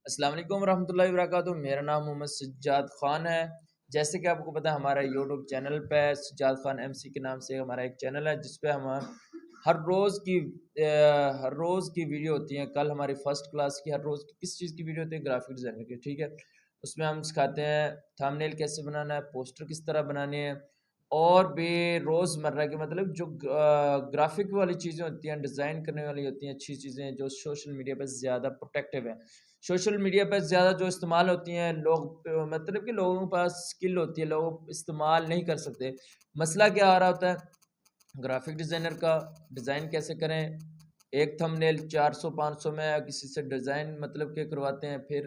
अस्सलाम वालेकुम रहमतुल्लाहि व बरकातुहू। मेरा नाम मोहम्मद सज्जाद ख़ान है। जैसे कि आपको पता है हमारा यूट्यूब चैनल पे सज्जाद ख़ान एमसी के नाम से हमारा एक चैनल है जिस पे हम हर रोज़ की वीडियो होती है। कल हमारी फ़र्स्ट क्लास की हर रोज़ की किस चीज़ की वीडियो होती है? ग्राफ़िक डिज़ाइनर की, ठीक है। उसमें हम सिखाते हैं थंबनेल कैसे बनाना है, पोस्टर किस तरह बनाने हैं और भी रोज़मर्रा के मतलब जो ग्राफ़िक वाली चीज़ें होती हैं, डिज़ाइन करने वाली होती हैं, अच्छी चीज़ें जो सोशल मीडिया पे ज़्यादा प्रोटेक्टिव हैं। सोशल मीडिया पर ज़्यादा जो इस्तेमाल होती हैं लोग मतलब कि लोगों के पास स्किल होती है, लोग इस्तेमाल नहीं कर सकते। मसला क्या आ रहा होता है? ग्राफ़िक डिज़ाइनर का डिज़ाइन कैसे करें? एक थंबनेल 400-500 में किसी से डिज़ाइन मतलब के करवाते हैं, फिर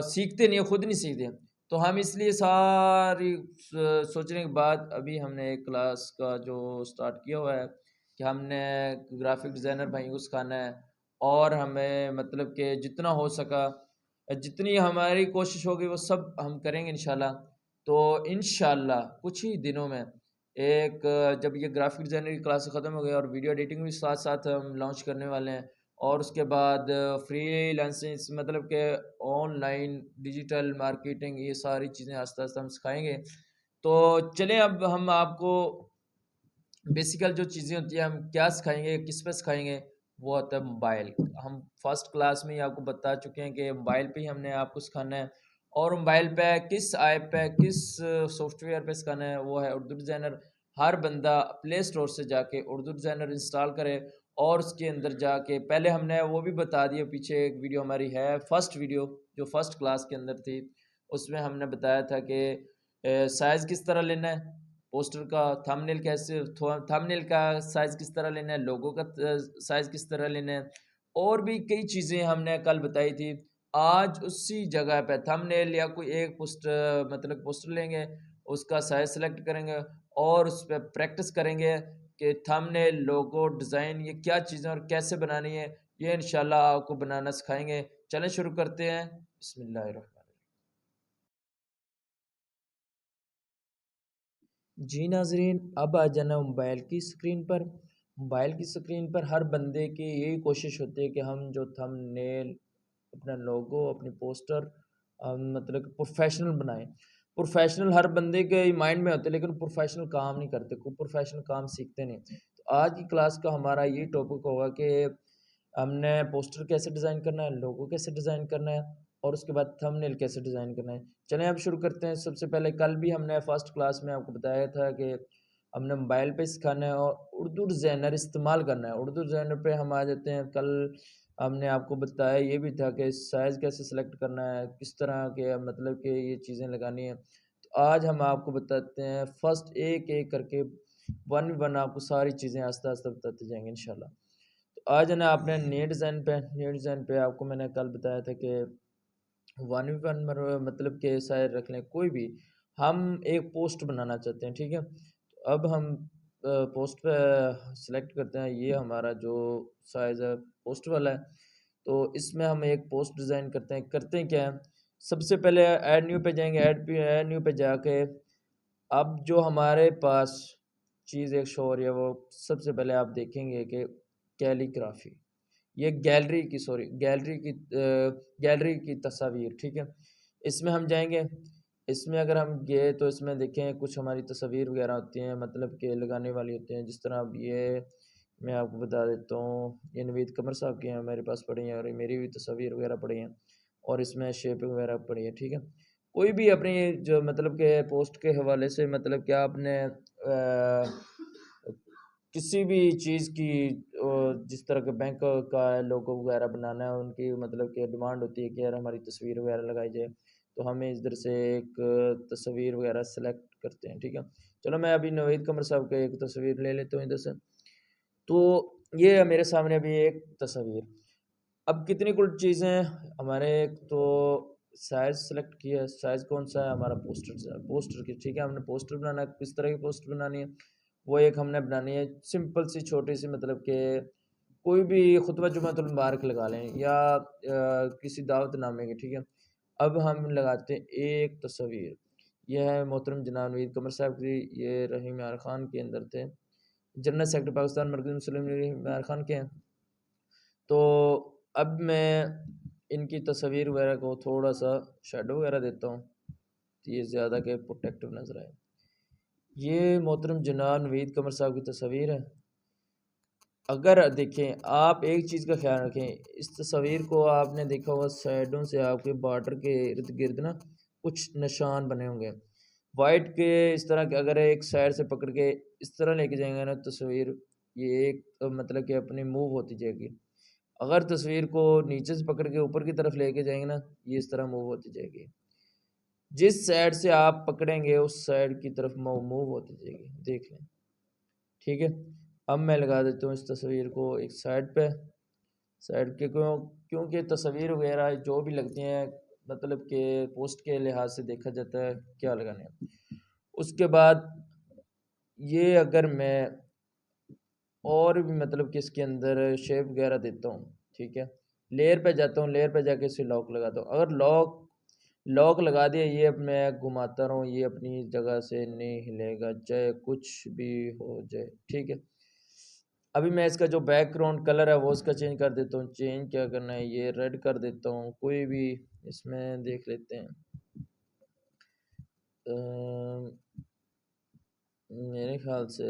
सीखते नहीं हैं, खुद नहीं सीखते। तो हम इसलिए सारी सोचने के बाद अभी हमने एक क्लास का जो स्टार्ट किया हुआ है कि हमने ग्राफ़िक डिज़ाइनर भाइयों को सिखाना है और हमें मतलब कि जितना हो सका जितनी हमारी कोशिश होगी वो सब हम करेंगे इंशाल्लाह। तो इंशाल्लाह कुछ ही दिनों में जब ये ग्राफ़िक डिज़ाइनर की क्लास ख़त्म हो गई और वीडियो एडिटिंग भी साथ-साथ हम लॉन्च करने वाले हैं और उसके बाद फ्रीलांसिंग मतलब कि ऑनलाइन डिजिटल मार्केटिंग ये सारी चीज़ें आस्ते-आस्ते हम सिखाएँगे। तो चलें अब हम आपको बेसिकल जो चीज़ें होती हैं हम क्या सिखाएँगे, किस पे सिखाएँगे, वो होता है मोबाइल। हम फर्स्ट क्लास में ही आपको बता चुके हैं कि मोबाइल पे ही हमने आपको सिखाना है और मोबाइल पे किस ऐप पे, किस सॉफ्टवेयर पे सिखाना है, वो है उर्दू डिज़ाइनर। हर बंदा प्ले स्टोर से जाके उर्दू डिज़ाइनर इंस्टॉल करे और उसके अंदर जाके पहले हमने वो भी बता दिया, पीछे एक वीडियो हमारी है, फर्स्ट वीडियो जो फर्स्ट क्लास के अंदर थी, उसमें हमने बताया था कि साइज़ किस तरह लेना है पोस्टर का, थंबनेल का साइज़ किस तरह लेना है, लोगो का साइज़ किस तरह लेना है और भी कई चीज़ें हमने कल बताई थी। आज उसी जगह पे थंबनेल या कोई एक मतलब पोस्टर लेंगे, उसका साइज़ सेलेक्ट करेंगे और उस पे प्रैक्टिस करेंगे कि थंबनेल, लोगो, डिज़ाइन ये क्या चीज़ें और कैसे बनानी है, ये इंशाल्लाह आपको बनाना सिखाएँगे। चलें शुरू करते हैं। बिस्मिल्लाहिर्रहमानिर्रहीम। जी नाज़रीन, अब आ जाना मोबाइल की स्क्रीन पर। मोबाइल की स्क्रीन पर हर बंदे की यही कोशिश होती है कि हम जो थंबनेल, अपना लोगो, अपनी पोस्टर मतलब प्रोफेशनल बनाएँ। प्रोफेशनल हर बंदे के माइंड में होते हैं लेकिन प्रोफेशनल काम नहीं करते, कोई प्रोफेशनल काम सीखते नहीं। तो आज की क्लास का हमारा ये टॉपिक होगा कि हमने पोस्टर कैसे डिज़ाइन करना है, लोगो कैसे डिज़ाइन करना है और उसके बाद थंबनेल कैसे डिज़ाइन करना है। चलें अब शुरू करते हैं। सबसे पहले कल भी हमने फर्स्ट क्लास में आपको बताया था कि हमने मोबाइल पे सिखाना है और उर्दू डिज़ाइनर इस्तेमाल करना है। उर्दू डिज़ाइनर पे हम आ जाते हैं। कल हमने आपको बताया ये भी था कि साइज़ कैसे सेलेक्ट करना है, किस तरह के मतलब कि ये चीज़ें लगानी है। तो आज हम आपको बताते हैं फर्स्ट एक-एक करके वन बाय वन आपको सारी चीज़ें आस्ते-आस्ते बताते जाएँगे इंशाल्लाह। तो आज है ना आपने न्यू डिज़ाइन पे आपको मैंने कल बताया था कि वन वन मतलब के शायद रख लें कोई भी हम एक पोस्ट बनाना चाहते हैं, ठीक है। तो अब हम पोस्ट पे सेलेक्ट करते हैं, ये हमारा जो साइज़ है पोस्ट वाला है। तो इसमें हम एक पोस्ट डिज़ाइन करते हैं क्या है, सबसे पहले ऐड न्यू पे जाएंगे। ऐड न्यू पे जाके अब जो हमारे पास चीज़ एक शो हो रही है वो सबसे पहले आप देखेंगे कि कैलीग्राफी, ये गैलरी की तस्वीर, ठीक है। इसमें हम जाएँगे, इसमें अगर हम गए तो इसमें देखें कुछ हमारी तस्वीर वगैरह होती हैं मतलब कि लगाने वाली होती हैं। जिस तरह अब ये मैं आपको बता देता हूँ, ये नवीद कमर साहब की हैं मेरे पास पड़ी हैं और ये मेरी भी तस्वीर वगैरह पड़ी हैं और इसमें शेपिंग वगैरह पड़ी है, ठीक है। कोई भी अपनी जो मतलब के पोस्ट के हवाले से मतलब क्या आपने किसी भी चीज़ की जिस तरह के बैंक का लोगो वगैरह बनाना है उनकी मतलब कि डिमांड होती है कि यार हमारी तस्वीर वगैरह लगाई जाए, तो हमें इधर से एक तस्वीर वगैरह सेलेक्ट करते हैं, ठीक है। चलो मैं अभी नवीद कमर साहब की एक तस्वीर ले लेता हूँ इधर से। तो ये है मेरे सामने अभी एक तस्वीर। अब कितनी कुल चीज़ें हमारे, एक तो साइज़ सेलेक्ट किया है, साइज़ कौन सा है हमारा पोस्टर की, ठीक है। हमने पोस्टर बनाना है, किस तरह की पोस्टर बनानी है, वो एक हमने बनानी है सिंपल सी छोटी सी मतलब कि कोई भी खुतबा जुमातुल मुबारक लगा लें या किसी दावतनामे की, ठीक है। अब हम लगाते हैं एक तस्वीर, यह है मोहतरम जनाब नवीद कमर साहब की, ये रहीम यार खान के अंदर थे, जनरल सेक्रेटरी पाकिस्तान मरकज़ी मुस्लिम लीग इमरान खान के हैं। तो अब मैं इनकी तस्वीर वगैरह को थोड़ा सा शेडो वगैरह देता हूँ, तो ये ज़्यादा के प्रोटेक्टिव नज़र आए। ये मोहतरम जनाब नवीद कमर साहब की तस्वीर है। अगर देखें, आप एक चीज़ का ख्याल रखें, इस तस्वीर को आपने देखा होगा साइडों से आपके बॉर्डर के इर्द गिर्द ना कुछ निशान बने होंगे वाइट के, इस तरह के। अगर एक साइड से पकड़ के इस तरह लेके जाएंगे ना तस्वीर, ये एक मतलब कि अपनी मूव होती जाएगी। अगर तस्वीर को नीचे से पकड़ के ऊपर की तरफ लेके जाएंगे ना, ये इस तरह मूव होती जाएगी। जिस साइड से आप पकड़ेंगे उस साइड की तरफ मूव होती जाएगी, देख लें। ठीक है, अब मैं लगा देता हूँ इस तस्वीर को एक साइड पे। साइड के क्योंकि तस्वीर वगैरह जो भी लगती हैं मतलब कि पोस्ट के लिहाज से देखा जाता है क्या लगाने हैं। उसके बाद ये अगर मैं और भी मतलब कि इसके अंदर शेप वगैरह देता हूँ, ठीक है, लेयर पे जाता हूँ, लेयर पे जाके इसे लॉक लगाता हूँ। अगर लॉक लगा दिया, ये अब मैं घुमाता रहूँ, ये अपनी जगह से नहीं हिलेगा चाहे कुछ भी हो जाए। ठीक है, अभी मैं इसका जो बैकग्राउंड कलर है वो उसका चेंज कर देता हूँ। चेंज क्या करना है, ये रेड कर देता हूँ, कोई भी इसमें देख लेते हैं। मेरे ख्याल से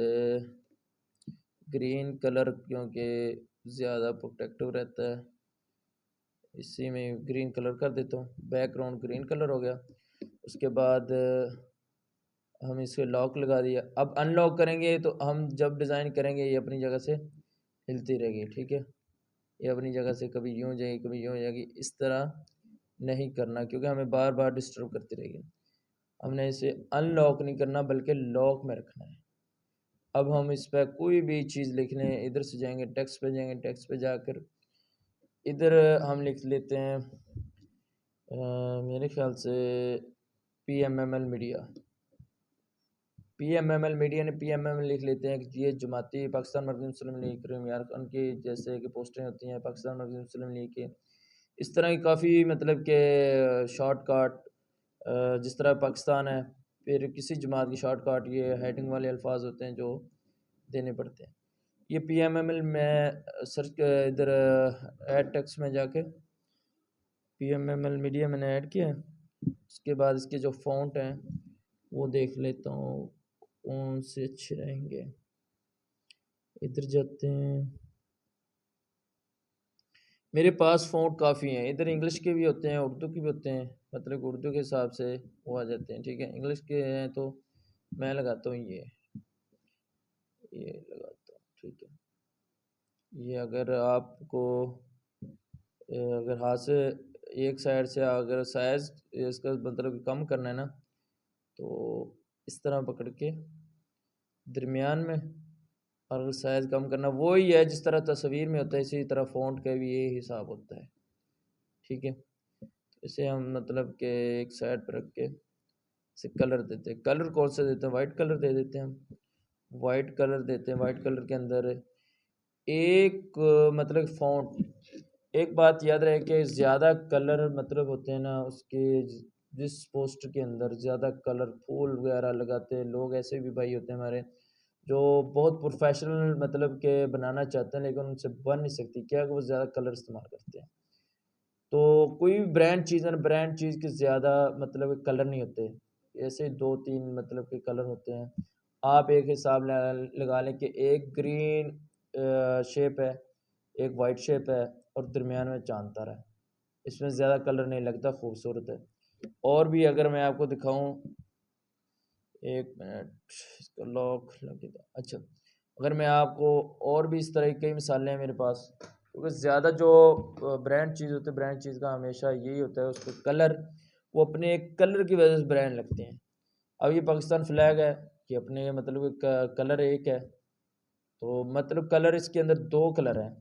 ग्रीन कलर, क्योंकि ज़्यादा प्रोटेक्टिव रहता है, इसी में ग्रीन कलर कर देता हूँ। बैकग्राउंड ग्रीन कलर हो गया। उसके बाद हम इसे लॉक लगा दिया। अब अनलॉक करेंगे तो हम जब डिज़ाइन करेंगे ये अपनी जगह से हिलती रहेगी। ठीक है, ये अपनी जगह से कभी यूँ जाएगी कभी यूँ जाएगी, इस तरह नहीं करना क्योंकि हमें बार बार डिस्टर्ब करती रहेगी। हमने इसे अनलॉक नहीं करना बल्कि लॉक में रखना है। अब हम इस पर कोई भी चीज़ लिख लें, इधर से जाएंगे टेक्स्ट पे, जाएंगे टेक्स्ट पे जाकर इधर हम लिख लेते हैं मेरे ख्याल से PMML मीडिया। PMML मीडिया ने PMML लिख लेते हैं कि ये जमाती पाकिस्तान मरकज़ी मुस्लिम लीग यार उनकी जैसे कि पोस्टें होती हैं पाकिस्तान मरकज़ी मुस्लिम लीग के, इस तरह की काफ़ी मतलब के शॉर्टकट, जिस तरह पाकिस्तान है फिर किसी जमात की शॉर्टकट ये हेडिंग वाले अल्फाज होते हैं जो देने पड़ते हैं। ये PMML में सर्च इधर ऐड टेक्स्ट में जाके PMML मीडिया मैंने ऐड किया है। उसके बाद इसके जो फ़ॉन्ट हैं वो देख लेता हूँ कौन से अच्छे रहेंगे। इधर जाते हैं, मेरे पास फ़ॉन्ट काफ़ी हैं। इधर इंग्लिश के भी होते हैं, उर्दू के भी होते हैं, मतलब उर्दू के हिसाब से वो आ जाते हैं। ठीक है, इंग्लिश के हैं तो मैं लगाता हूँ ये लगाता हूँ। ठीक है, ये अगर आपको अगर हाथ से एक साइड से अगर साइज़ इसका मतलब कम करना है ना, तो इस तरह पकड़ के दरमियान में, और साइज़ कम करना वही है जिस तरह तस्वीर में होता है, इसी तरह फ़ॉन्ट का भी ये हिसाब होता है। ठीक है, इसे हम मतलब कि एक साइड पर रख के इसे कलर देते हैं। कलर कौन सा देते हैं, वाइट कलर दे देते हैं हम। वाइट कलर देते हैं, वाइट कलर के अंदर एक मतलब फ़ॉन्ट, एक बात याद रहे कि ज़्यादा कलर मतलब होते हैं ना उसके, जिस पोस्टर के अंदर ज़्यादा कलरफुल वगैरह लगाते हैं लोग, ऐसे भी भाई होते हैं हमारे जो बहुत प्रोफेशनल मतलब के बनाना चाहते हैं लेकिन उनसे बन नहीं सकती, क्या कि वो ज़्यादा कलर इस्तेमाल करते हैं। तो कोई भी ब्रांड चीज़ है ना, ब्रांड चीज़ के ज़्यादा मतलब कलर नहीं होते, ऐसे 2-3 मतलब के कलर होते हैं। आप एक हिसाब लगा लें कि एक ग्रीन शेप है, एक वाइट शेप है और दरमियान में चांद तारा है, इसमें ज़्यादा कलर नहीं लगता, खूबसूरत है। और भी अगर मैं आपको दिखाऊं, एक मिनट, इसका लॉक लगे था। अच्छा, अगर मैं आपको और भी इस तरह की कई मिसालें हैं मेरे पास, क्योंकि ज़्यादा जो ब्रांड चीज़ होती है, ब्रांड चीज़ का हमेशा यही होता है उसके कलर, वो अपने कलर की वजह से ब्रांड लगते हैं। अब ये पाकिस्तान फ्लैग है, ये अपने मतलब कलर एक है, तो मतलब कलर इसके अंदर दो कलर हैं,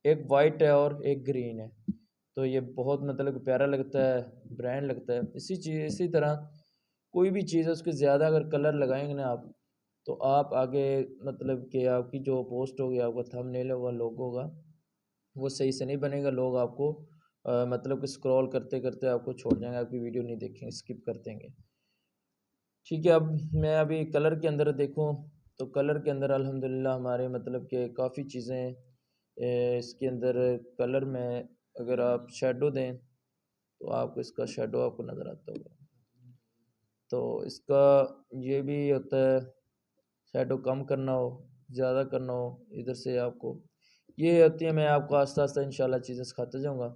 एक वाइट है और एक ग्रीन है, तो ये बहुत मतलब प्यारा लगता है, ब्रांड लगता है। इसी तरह कोई भी चीज़ है उसके ज़्यादा अगर कलर लगाएंगे ना आप, तो आप आगे मतलब कि आपकी जो पोस्ट होगी, आपका थंबनेल होगा, लोगो होगा, वो सही से नहीं बनेगा। लोग आपको मतलब कि स्क्रॉल करते करते आपको छोड़ जाएंगे, आपकी वीडियो नहीं देखेंगे, स्किप कर देंगे। ठीक है, अब मैं अभी कलर के अंदर देखूं तो कलर के अंदर अल्हम्दुलिल्लाह हमारे मतलब कि काफ़ी चीज़ें इसके अंदर कलर में अगर आप शेडो दें तो आपको इसका शेडो आपको नज़र आता होगा। तो इसका ये भी होता है, शेडो कम करना हो, ज़्यादा करना हो, इधर से आपको ये होती है। मैं आपको आस्ता आस्ता इंशाल्लाह चीज़ें सिखाता जाऊँगा।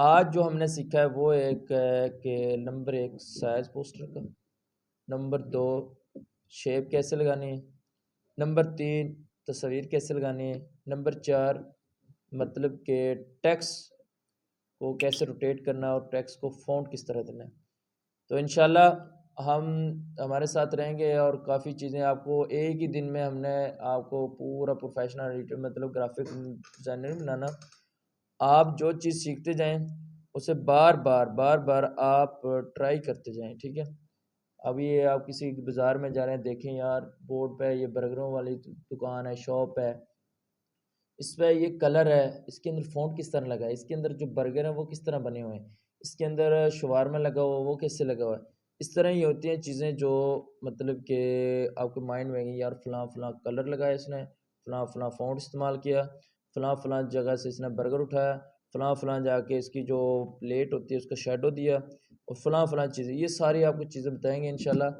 आज जो हमने सीखा है वो एक है कि नंबर 1 साइज़ पोस्टर का, नंबर 2 शेप कैसे लगानी है, नंबर 3 तस्वीर कैसे लगानी है, नंबर 4 मतलब कि टेक्स्ट को कैसे रोटेट करना है और टेक्स्ट को फ़ॉन्ट किस तरह देना है। तो इंशाल्लाह हम हमारे साथ रहेंगे और काफ़ी चीज़ें आपको एक ही दिन में हमने आपको पूरा प्रोफेशनल एडिटर मतलब ग्राफिक डिज़ाइनर बनाना। आप जो चीज़ सीखते जाएँ उसे बार-बार आप ट्राई करते जाएँ, ठीक है? अब ये आप किसी बाज़ार में जा रहे हैं, देखें यार बोर्ड पे ये बर्गरों वाली दुकान है, शॉप है, इस पे ये कलर है, इसके अंदर फ़ॉन्ट किस तरह लगा है, इसके अंदर जो बर्गर है वो किस तरह बने हुए हैं, इसके अंदर शवारमा लगा हुआ है वो कैसे लगा हुआ है। इस तरह ही होती हैं चीज़ें जो मतलब कि आपके माइंड में आएँगी, यार फलाँ-फलाँ कलर लगाया इसने, फलाँ-फलाँ फ़ॉन्ट इस्तेमाल किया, फलाँ-फलाँ जगह से इसने बर्गर उठाया, फलाँ-फलाँ जाके इसकी जो प्लेट होती है उसका शैडो दिया और फलाँ-फलाँ चीज़ें, ये सारी आपको चीज़ें बताएँगे इंशाल्लाह।